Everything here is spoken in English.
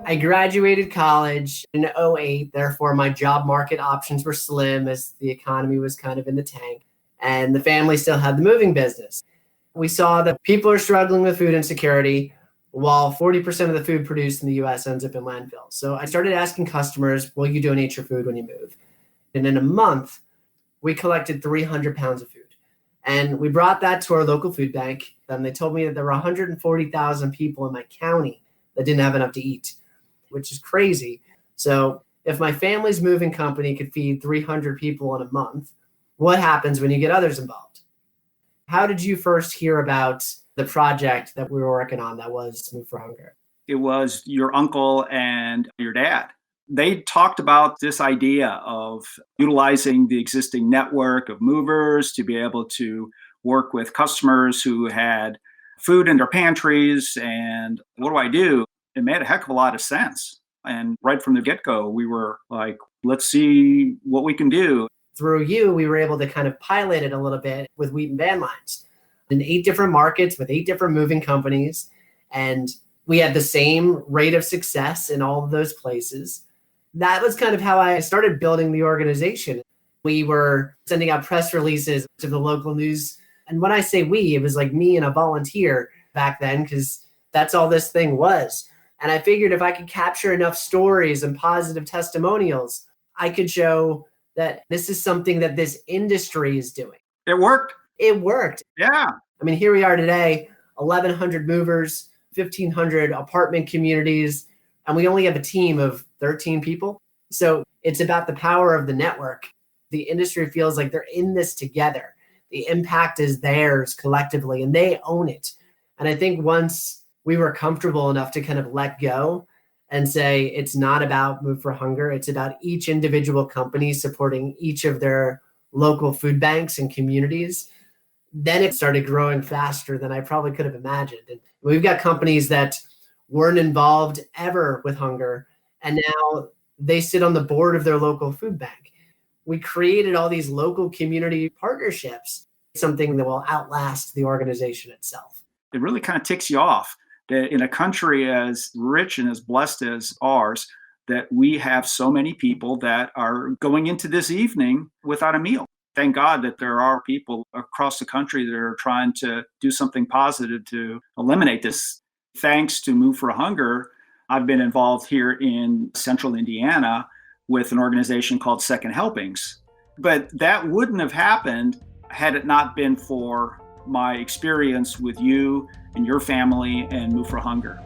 I graduated college in '08. Therefore, my job market options were slim as the economy was kind of in the tank. And the family still had the moving business. We saw that people are struggling with food insecurity while 40% of the food produced in the US ends up in landfills. So I started asking customers, will you donate your food when you move? And in a month, we collected 300 pounds of food. And we brought that to our local food bank. And they told me that there were 140,000 people in my county that didn't have enough to eat, which is crazy. So if my family's moving company could feed 300 people in a month, what happens when you get others involved? How did you first hear about the project that we were working on that was Move for Hunger? It was your uncle and your dad. They talked about this idea of utilizing the existing network of movers to be able to work with customers who had food in their pantries. And what do I do? It made a heck of a lot of sense. And right from the get-go, we were like, let's see what we can do. Through you, we were able to kind of pilot it a little bit with wheat and van lines in 8 different markets with 8 different moving companies. And we had the same rate of success in all of those places. That was kind of how I started building the organization. We were sending out press releases to the local news. And when I say we, it was like me and a volunteer back then, because that's all this thing was. And I figured if I could capture enough stories and positive testimonials, I could show that this is something that this industry is doing. It worked. It worked. Yeah. I mean, here we are today, 1,100 movers, 1,500 apartment communities, and we only have a team of 13 people. So it's about the power of the network. The industry feels like they're in this together. The impact is theirs collectively, and they own it. And I think once we were comfortable enough to kind of let go and say, it's not about Move for Hunger. It's about each individual company supporting each of their local food banks and communities. Then it started growing faster than I probably could have imagined. And we've got companies that weren't involved ever with hunger, and now they sit on the board of their local food bank. We created all these local community partnerships, something that will outlast the organization itself. It really kind of ticks you off that in a country as rich and as blessed as ours, that we have so many people that are going into this evening without a meal. Thank God that there are people across the country that are trying to do something positive to eliminate this. Thanks to Move for Hunger, I've been involved here in central Indiana with an organization called Second Helpings. But that wouldn't have happened had it not been for my experience with you and your family and Move for Hunger.